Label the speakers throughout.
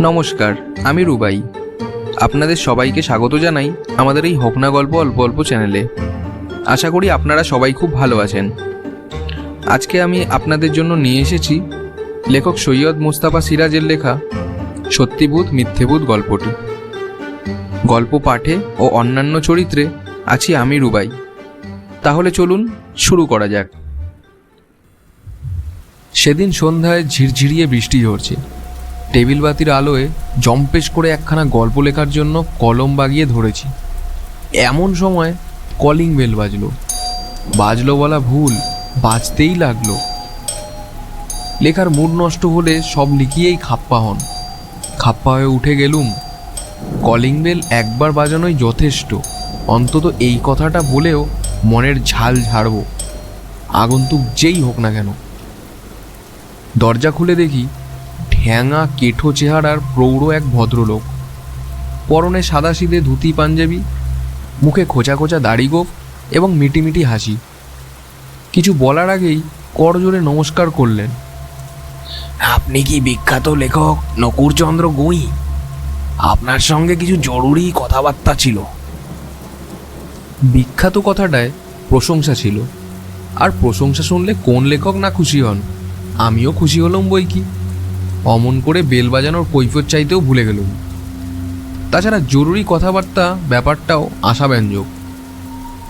Speaker 1: নমস্কার, আমি রুবাই। আপনাদের সবাইকে স্বাগত জানাই আমাদের এই হোক না গল্প অল্প অল্প চ্যানেলে। আশা করি আপনারা সবাই খুব ভালো আছেন। আজকে আমি আপনাদের জন্য নিয়ে এসেছি লেখক সৈয়দ মুস্তাফা সিরাজের লেখা সত্যিভূত মিথ্যেভূত গল্পটি। গল্প পাঠে ও অন্যান্য চরিত্রে আছি আমি রুবাই। তাহলে চলুন শুরু করা যাক। সেদিন সন্ধ্যায় ঝিরঝিরিয়ে বৃষ্টি ঝরছে। টেবিল বাতির আলোয় জম্পেশ করে একখানা গল্প লেখার জন্য কলম বাগিয়ে ধরেছি। এমন সময় কলিং বেল বাজলো বলা ভুল, বাজতেই লাগলো। লেখার মুড নষ্ট হলে সব লিখিয়েই খাপ্পা হয়ে উঠে গেলুম। কলিং বেল একবার বাজানোই যথেষ্ট, অন্তত এই কথাটা বলেও মনের ঝাল ঝাড়ব, আগন্তুক যেই হোক না কেন। দরজা খুলে দেখি ঠ্যাঙা কেঠো চেহারার প্রৌঢ় এক ভদ্রলোক। পরনে সাদাসিধে ধুতি পাঞ্জাবি, মুখে খোঁচা খোঁচা দাড়ি গোঁফ এবং মিটিমিটি হাসি। কিছু বলার আগেই করজোড়ে নমস্কার করলেন।
Speaker 2: আপনি কি বিখ্যাত লেখক নকুরচন্দ্র গুই? আপনার সঙ্গে কিছু জরুরি কথাবার্তা ছিল।
Speaker 1: বিখ্যাত কথাটায় প্রশংসা ছিল, আর প্রশংসা শুনলে কোন লেখক না খুশি হন। আমিও খুশি হলাম বই কি। অমন করে বেল বাজানোর কৈফিয়ত চাইতেও ভুলে গেলুম। তাছাড়া জরুরি কথাবার্তা ব্যাপারটাও আশাব্যঞ্জক।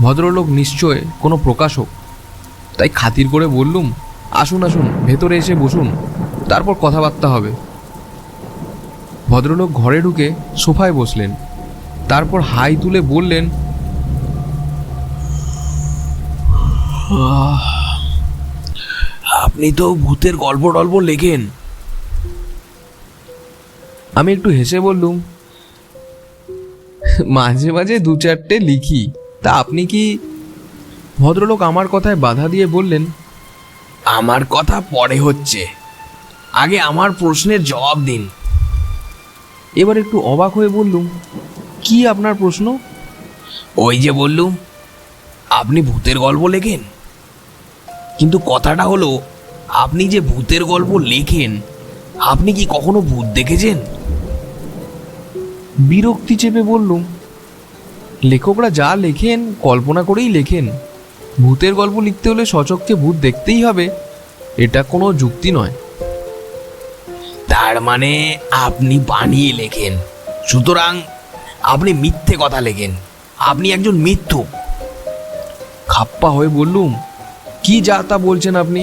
Speaker 1: ভদ্রলোক নিশ্চয় কোনো প্রকাশক, তাই খাতির করে বললুম, আসুন আসুন, ভেতরে এসে বসুন, তারপর কথাবার্তা হবে। ভদ্রলোক ঘরে ঢুকে সোফায় বসলেন, তারপর হাই তুলে বললেন,
Speaker 2: আপনি তো ভূতের গল্প টল্প লেখেন।
Speaker 1: আমি একটু হেসে বললুম, মাঝে মাঝে দু চারটে লিখি। তা আপনি কি? ভদ্রলোক আমার কথায় বাধা দিয়ে বললেন,
Speaker 2: আমার কথা পরে হচ্ছে, আগে আমার প্রশ্নের জবাব দিন।
Speaker 1: এবার একটু অবাক হয়ে বললুম, কি আপনার প্রশ্ন?
Speaker 2: ওই যে বললুম আপনি ভূতের গল্প লেখেন, কিন্তু কথাটা হলো, আপনি যে ভূতের গল্প লেখেন, আপনি কি কখনো ভূত দেখেছেন?
Speaker 1: বিরক্তি চেপে বললুম, লেখকরা যা লেখেন কল্পনা করেই লেখেন। ভূতের গল্প লিখতে হলে সচক্ষে ভূত দেখতেই হবে, এটা কোনো যুক্তি নয়।
Speaker 2: তার মানে আপনি বানিয়ে লেখেন, সুতরাং আপনি মিথ্যে কথা লেখেন, আপনি একজন মিথ্যুক।
Speaker 1: খাপ্পা হয়ে বললুম, কি যা তা বলছেন আপনি?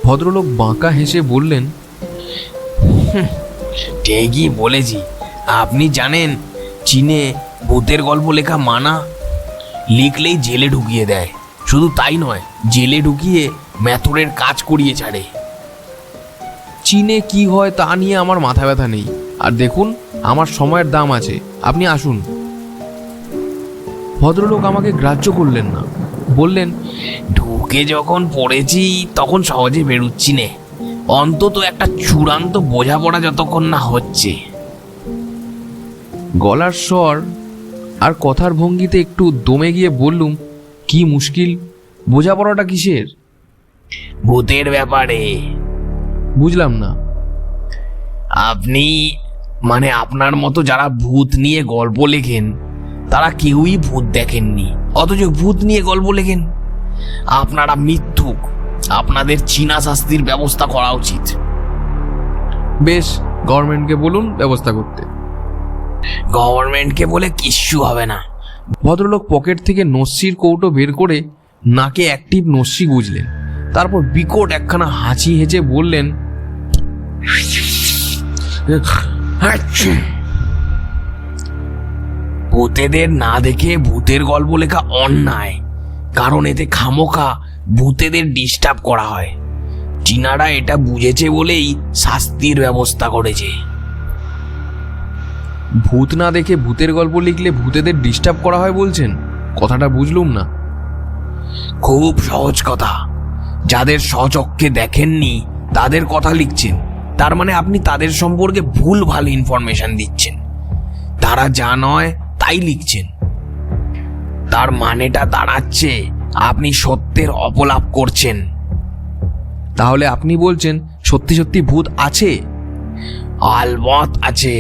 Speaker 1: ভদ্রলোক বাঁকা হেসে বললেন,
Speaker 2: ঠিকই বলেছি। আপনি জানেন চীনে ভূতের গল্প লেখা মানা, লিখলেই জেলে ঢুকিয়ে দেয়। শুধু তাই নয়, জেলে ঢুকিয়ে মেথরের কাজ করিয়ে ছাড়ে।
Speaker 1: চীনে কি হয় তা নিয়ে আমার মাথা ব্যথা নেই। আর দেখুন, আমার সময়ের দাম আছে, আপনি আসুন। ভদ্রলোক আমাকে গ্রাহ্য করলেন না, বললেন,
Speaker 2: ঢুকে যখন পড়েছি তখন সহজে বেরুচ্ছি নে, অন্তত একটা চূড়ান্ত বোঝাপড়া যতক্ষণ না হচ্ছে।
Speaker 1: গলার স্বর আর কথার ভঙ্গিতে একটু দমে গিয়ে বললুম, কি মুশকিল? বোঝাপড়াটা কিসের?
Speaker 2: ভূতের ব্যাপারে।
Speaker 1: বুঝলাম না।
Speaker 2: আপনি মানে আপনার মতো যারা ভূত নিয়ে গল্প লেখেন, তারা কেউই ভূত দেখেননি, অথচ ভূত নিয়ে গল্প লেখেন। আপনারা মিথ্যুক, আপনাদের চীনা শাস্তির ব্যবস্থা করা উচিত।
Speaker 1: বেশ, গভর্নমেন্টকে বলুন ব্যবস্থা করতে।
Speaker 2: গভর্নমেন্টকে বলে কিচ্ছু হবে না।
Speaker 1: ভদ্রলোক পকেট থেকে নস্যির কৌটো বের করে নাকে অ্যাক্টিভ নস্যি গুঁজলেন, তারপর বিকট একখানা হাঁচি হেঁচে বললেন,
Speaker 2: ভূতেদের না দেখে ভূতের গল্প লেখা অন্যায়, কারণ এতে খামোখা ভূতেদের ডিস্টার্ব করা হয়। চীনারা এটা বুঝেছে বলেই শাস্তির ব্যবস্থা করেছে।
Speaker 1: ভূত না দেখে ভূতের গল্প লিখলে ভূতেদের ডিস্টার্ব করা হয় বলছেন? কথাটা বুঝলুম না।
Speaker 2: খুব সহজ কথা। যাদের স্বচক্ষে দেখেননি তাদের কথা লিখছেন, তার মানে আপনি তাদের সম্পর্কে ভুল ভাল ইনফরমেশন দিচ্ছেন। তারা যা নয় তাই লিখছেন, তার মানেটা দাঁড়াচ্ছে আপনি সত্যের অপলাপ করছেন।
Speaker 1: তাহলে আপনি বলছেন সত্যি সত্যি ভূত আছে?
Speaker 2: আলবৎ আছে।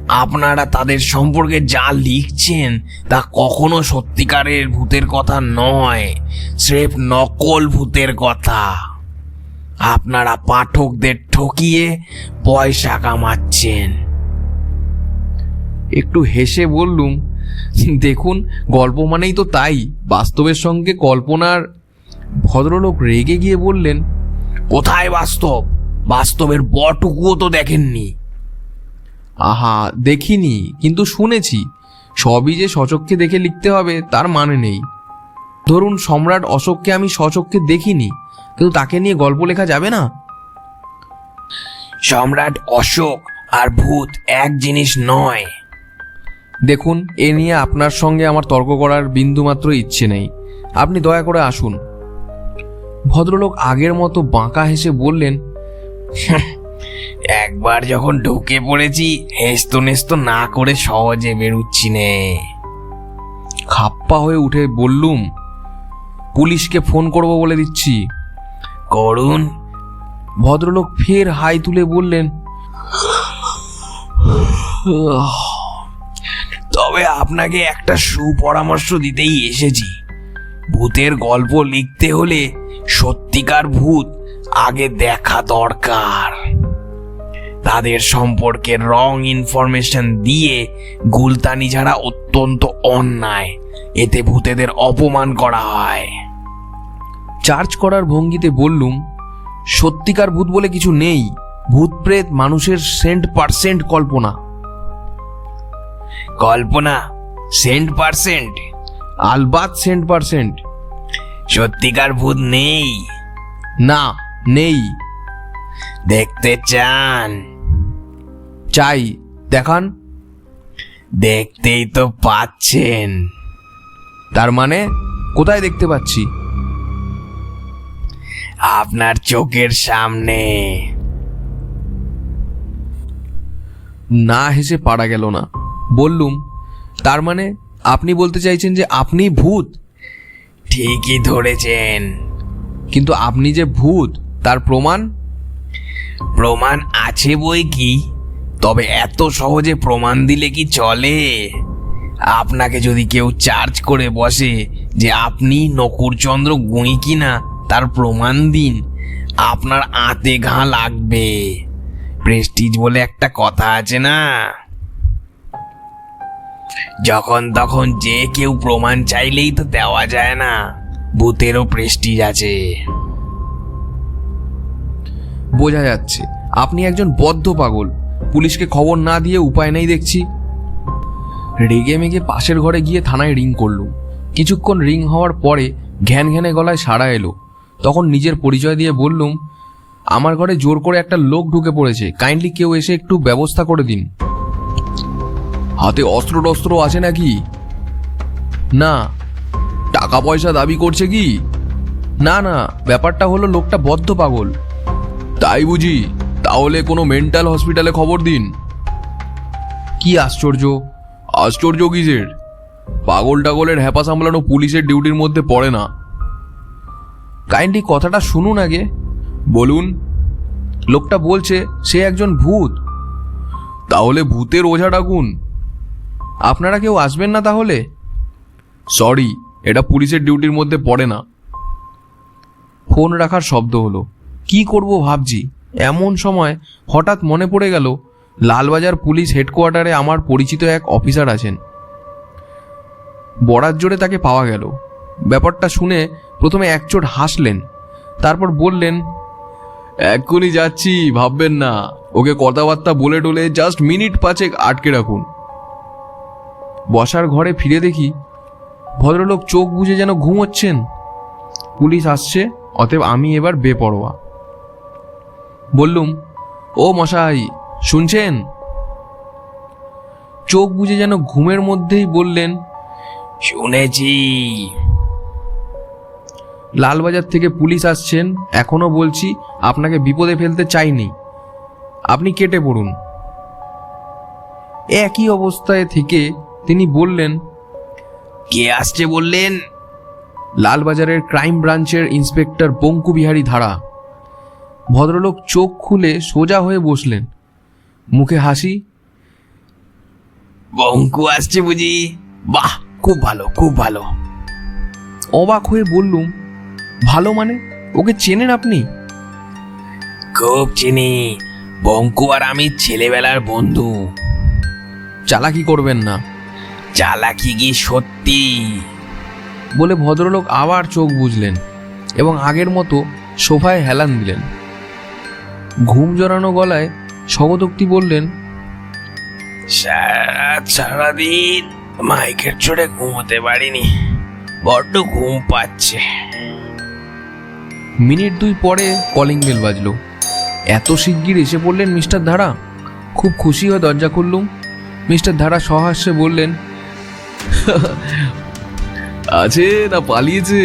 Speaker 2: আপনারা তাদের সম্পর্কে যা লিখছেন তা কখনো সত্যিকারের ভূতের কথা নয়, স্রেফ নকল ভূতের কথা। আপনারা পাঠকদের ঠকিয়ে পয়সা কামাচ্ছেন।
Speaker 1: একটু হেসে বললুম, দেখুন গল্প মানেই তো তাই, বাস্তবের সঙ্গে কল্পনার। ভদ্রলোক রেগে গিয়ে বললেন,
Speaker 2: কোথায় বাস্তব? বাস্তবের বটুকুও তো দেখেননি।
Speaker 1: আহা, দেখিনি, কিন্তু শুনেছি। সবই যে সচক্ষে দেখে লিখতে হবে তার মানে নেই। ধরুন সম্রাট অশোককে আমি সচক্ষে দেখিনি, কিন্তু তাকে নিয়ে গল্প লেখা যাবে না?
Speaker 2: সম্রাট অশোক আর ভূত এক জিনিস নয়।
Speaker 1: দেখুন, এ নিয়ে আপনার সঙ্গে আমার তর্ক করার বিন্দুমাত্র ইচ্ছে নেই। আপনি দয়া করে আসুন। ভদ্রলোক আগের মতো বাঁকা হেসে বললেন,
Speaker 2: একবার যখন ঢুকে পড়েছি, হেস্ত নেস্ত না করে সহজে বেরুচ্ছি নে।
Speaker 1: খাপ্পা হয়ে উঠে বললুম, পুলিশকে ফোন করব বলে দিচ্ছি।
Speaker 2: করুন।
Speaker 1: ভদ্রলোক ফের হাই তুলে বললেন,
Speaker 2: তবে আপনাকে একটা সুপরামর্শ দিতেই এসেছি। ভূতের গল্প লিখতে হলে সত্যিকার ভূত আগে দেখা দরকার। তাদের সম্পর্কে রং ইনফরমেশন দিয়ে গুলতানি ছাড়া অত্যন্ত অন্যায়। এতে ভূতেদের অপমান করা হয়।
Speaker 1: চার্জ করার ভঙ্গিতে বললুম, সত্যিকার ভূত বলে কিছু নেই। ভূত প্রেত মানুষের % কল্পনা।
Speaker 2: কল্পনা 100%?
Speaker 1: আলবাত 100%।
Speaker 2: সত্যিকার ভূত নেই?
Speaker 1: না, নেই।
Speaker 2: দেখতে চান?
Speaker 1: চাই, দেখান।
Speaker 2: দেখতেই তো পাচ্ছেন।
Speaker 1: তার মানে কোথায় দেখতে পাচ্ছি?
Speaker 2: আপনার চোখের সামনে।
Speaker 1: না হেসে পারা গেল না। বললুম, তার মানে আপনি বলতে চাইছেন যে আপনি ভূত?
Speaker 2: ঠিকই ধরেছেন।
Speaker 1: কিন্তু আপনি যে ভূত তার প্রমাণ?
Speaker 2: প্রমাণ আছে বই কি, তবে এত সহজে প্রমাণ দিলে কি চলে? আপনাকে যদি কেউ চার্জ করে বসে যে আপনি নকুরচন্দ্র গুঁই কিনা তার প্রমাণ দিন, আপনার আঁতে ঘা লাগবে। প্রেস্টিজ বলে একটা কথা আছে না? যখন তখন যে কেউ প্রমাণ চাইলেই তো দেওয়া যায় না। ভূতেরও প্রেস্টিজ আছে।
Speaker 1: বোঝা যাচ্ছে আপনি একজন বদ্ধ পাগল। পুলিশকে খবর না দিয়ে উপায় নেই দেখছি। রেগে মেগে পাশের ঘরে গিয়ে থানায় রিং করলুম। কিছুক্ষণ রিং হওয়ার পরে ঘ্যান ঘ্যানে গলায় সাড়া এলো। তখন নিজের পরিচয় দিয়ে বললুম, আমার ঘরে জোর করে একটা লোক ঢুকে পড়েছে, কাইন্ডলি কেউ এসে একটু ব্যবস্থা করে দিন। হাতে অস্ত্র টস্ত্র আছে নাকি? না। টাকা পয়সা দাবি করছে কি? না না, ব্যাপারটা হলো লোকটা বদ্ধ পাগল। তাই বুঝি? তাহলে কোনো মেন্টাল হসপিটালে খবর দিন। কি আশ্চর্য! আশ্চর্য কিসের? পাগল টাগলের হ্যাপা সামলানো পুলিশের ডিউটির মধ্যে পড়ে না। কাইন্ডলি কথাটা শুনুন আগে। বলুন। লোকটা বলছে সে একজন ভূত। তাহলে ভূতের ওঝা ডাকুন। আপনারা কেউ আসবেন না তাহলে? সরি, এটা পুলিশের ডিউটির মধ্যে পড়ে না। ফোন রাখার শব্দ হলো। কি করব ভাবছি, এমন সময় হঠাৎ মনে পড়ে গেল লালবাজার পুলিশ হেডকোয়ার্টারে আমার পরিচিত এক অফিসার আছেন। বরাত জোরে তাকে পাওয়া গেল। ব্যাপারটা শুনে প্রথমে একচোট হাসলেন, তারপর বললেন, এক্ষুনি যাচ্ছি, ভাববেন না। ওকে কথাবার্তা বলে টলে জাস্ট মিনিট 5 আটকে রাখুন। বসার ঘরে ফিরে দেখি ভদ্রলোক চোখ বুজে যেন ঘুমোচ্ছেন। পুলিশ আসছে, অতএব আমি এবার বেপরোয়া। বললুম, ও মশাই, শুনছেন? চোখ বুজে যেন ঘুমের মধ্যেই বললেন,
Speaker 2: শুনেছি।
Speaker 1: লালবাজার থেকে পুলিশ আসছেন। এখনো বলছি, আপনাকে বিপদে ফেলতে চাইনি। আপনি কেটে পড়ুন। একই অবস্থায় থেকে তিনি বললেন,
Speaker 2: কে আসছে বললেন?
Speaker 1: লালবাজারের ক্রাইম ব্রাঞ্চের ইন্সপেক্টর বঙ্কু বিহারী ধারা। ভদ্রলোক চোখ খুলে সোজা হয়ে বসলেন। মুখে হাসি।
Speaker 2: বঙ্কু আসছে বুঝি? বাহ, খুব ভালো, খুব ভালো।
Speaker 1: অবাক হয়ে বললুম, ভালো মানে? ওকে চেনেন আপনি?
Speaker 2: খুব চিনি, বঙ্কু আর আমি ছেলেবেলার বন্ধু।
Speaker 1: চালাকি করবেন না
Speaker 2: চালাকি কি সত্যি?
Speaker 1: বলে ভদ্রলোক আবার চোখ বুজলেন এবং আগের মতো সোফায় হেলান দিলেন। ঘুম জড়ানো গলায় স্বগতোক্তি বললেন,
Speaker 2: সারাদিন মাইকের চড়ে ঘুমোতে পারিনি, বড্ড ঘুম পাচ্ছে।
Speaker 1: মিনিট 2 পরে কলিং বেল বাজলো। এত শিগগির এসে পড়লেন মিস্টার ধারা? খুব খুশি হয়ে দরজা খুললুম। মিস্টার ধারা সহাস্যে বললেন, আছে না পালিয়েছে?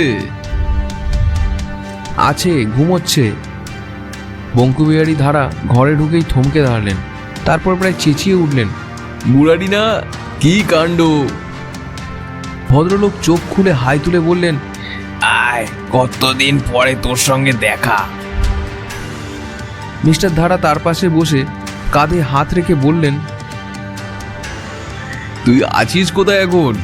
Speaker 1: আছে, ঘুমোচ্ছে। বঙ্কুবিহারী ধারা ঘরে ঢুকেই থমকে দাঁড়ালেন, তারপর প্রায় চেঁচিয়ে উঠলেন, মুরারি না, কি কাণ্ড! ভদ্রলোক চোখ খুলে হাই তুলে বললেন,
Speaker 2: আয়, কতদিন পরে তোর সঙ্গে দেখা।
Speaker 1: মিস্টার ধারা তার পাশে বসে কাঁধে হাত রেখে বললেন, তুই আছিস কোথায় এখন?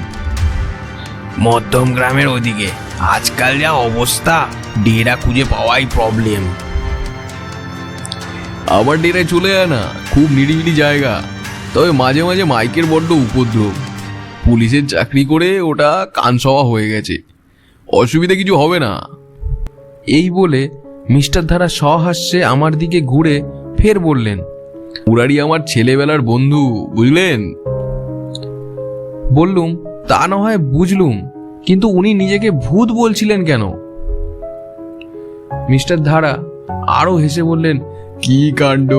Speaker 2: মধ্যম গ্রামের ওদিকে। আজকাল যা অবস্থা, ডেরা খুঁজে পাওয়াই প্রবলেম।
Speaker 1: আবার ডেরায় চলে আয় না, খুব নিরিবিলি জায়গা। তবে মাঝে মাঝে মাইকের বড্ড উপদ্রব। পুলিশের চাকরি করে ওটা কানসওয়া হয়ে গেছে, অসুবিধা কিছু হবে না। এই বলে মিস্টার ধারা সহাস্যে আমার দিকে ঘুরে ফের বললেন, মুরারি আমার ছেলেবেলার বন্ধু, বুঝলেন? বললুম, তা না হয় বুঝলুম, কিন্তু উনি নিজেকে ভূত বলছিলেন কেন? মিস্টার ধারা আরো হেসে বললেন, কি কাণ্ড!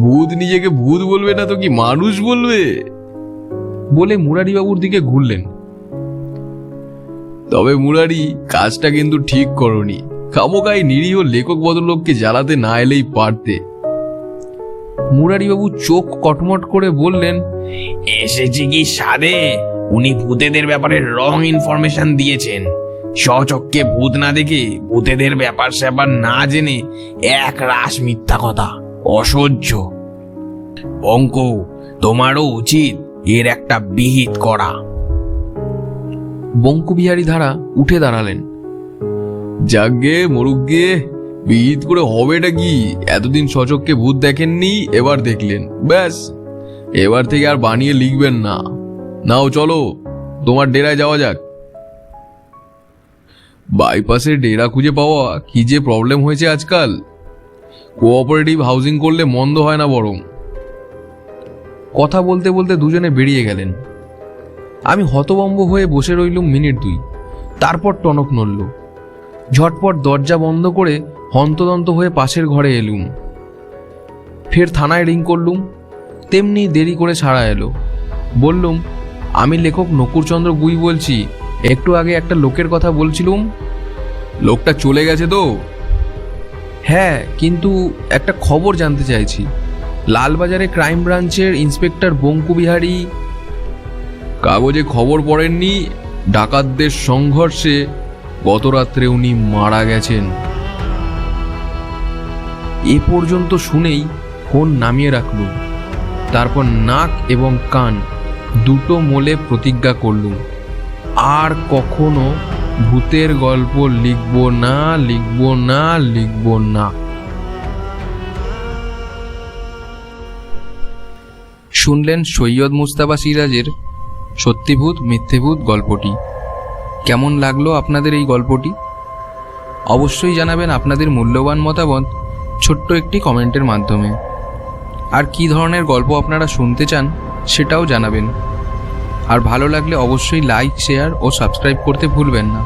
Speaker 1: ভূত নিজেকে ভূত বলবে না তো কি মানুষ বলবে? বলে মুরারি বাবুর দিকে ঘুরলেন। তবে মুরারি, কাজটা কিন্তু ঠিক করনি। খামোকাই নিরীহ লেখক ভদ্রলোককে জ্বালাতে না এলেই পারতে। মুরারি বাবু চোখ কটমট করে বললেন,
Speaker 2: এসেছি কি সাধে? উনি ভূতেদের ব্যাপারে রং ইনফরমেশন দিয়েছেন। স্বচক্ষে ভূত না দেখে, ভূতেদের ব্যাপার স্যাপার না জেনে এক রাশ মিথ্যা কথা, অসহ্য। অঙ্ক, তোমারও উচিত এর একটা বিহিত করা।
Speaker 1: বঙ্কুবিহারী ধারা উঠে দাঁড়ালেন। যাগ্গে মরুগ্গে, বিহিত করে হবেটা কি? এতদিন স্বচক্ষে ভূত দেখেননি, এবার দেখলেন, ব্যাস। এবার থেকে আর বানিয়ে লিখবেন না। নাও চলো, তোমার ডেরায় যাওয়া যাক। বাইপাসে ডেরা খুঁজে পাওয়া কি যে প্রবলেম হয়েছে আজকাল। কোঅপারেটিভ হাউজিং করলে মন্দ হয় না বরং। কথা বলতে বলতে দুজনে বেরিয়ে গেলেন। আমি হতভম্ব হয়ে বসে রইলুম মিনিট 2। তারপর টনক নড়ল। ঝটপট দরজা বন্ধ করে হন্তদন্ত হয়ে পাশের ঘরে এলুম। ফের থানায় রিং করলুম। তেমনি দেরি করে ছাড়া এলো। বললুম, আমি লেখক নকুরচন্দ্র গুই বলছি। একটু আগে একটা লোকের কথা বলছিলুম। লোকটা চলে গেছে তো? হ্যাঁ, কিন্তু একটা খবর জানতে চাইছি। লালবাজারে ক্রাইম ব্রাঞ্চের ইন্সপেক্টর বঙ্কুবিহারী। কাগজে খবর পড়েননি? ডাকাতদের সংঘর্ষে গত রাত্রে উনি মারা গেছেন। এ পর্যন্ত শুনেই ফোন নামিয়ে রাখলুম। তারপর নাক এবং কান দুটো মোলে প্রতিজ্ঞা করলুম, আর কখনো ভূতের গল্প লিখব না, লিখব না, লিখব না। শুনলেন সৈয়দ মুস্তাফা সিরাজের সত্যিভূত মিথ্যেভূত গল্পটি। কেমন লাগলো আপনাদের এই গল্পটি? অবশ্যই জানাবেন আপনাদের মূল্যবান মতামত ছোট্ট একটি কমেন্টের মাধ্যমে। আর কী ধরনের গল্প আপনারা শুনতে চান সেটাও জানাবেন। আর ভালো লাগলে অবশ্যই লাইক, শেয়ার ও সাবস্ক্রাইব করতে ভুলবেন না।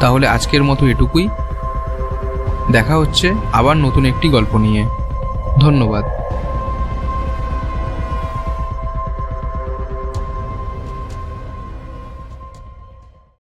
Speaker 1: তাহলে আজকের মতো এটুকুই। দেখা হচ্ছে আবার নতুন একটি গল্প নিয়ে। ধন্যবাদ।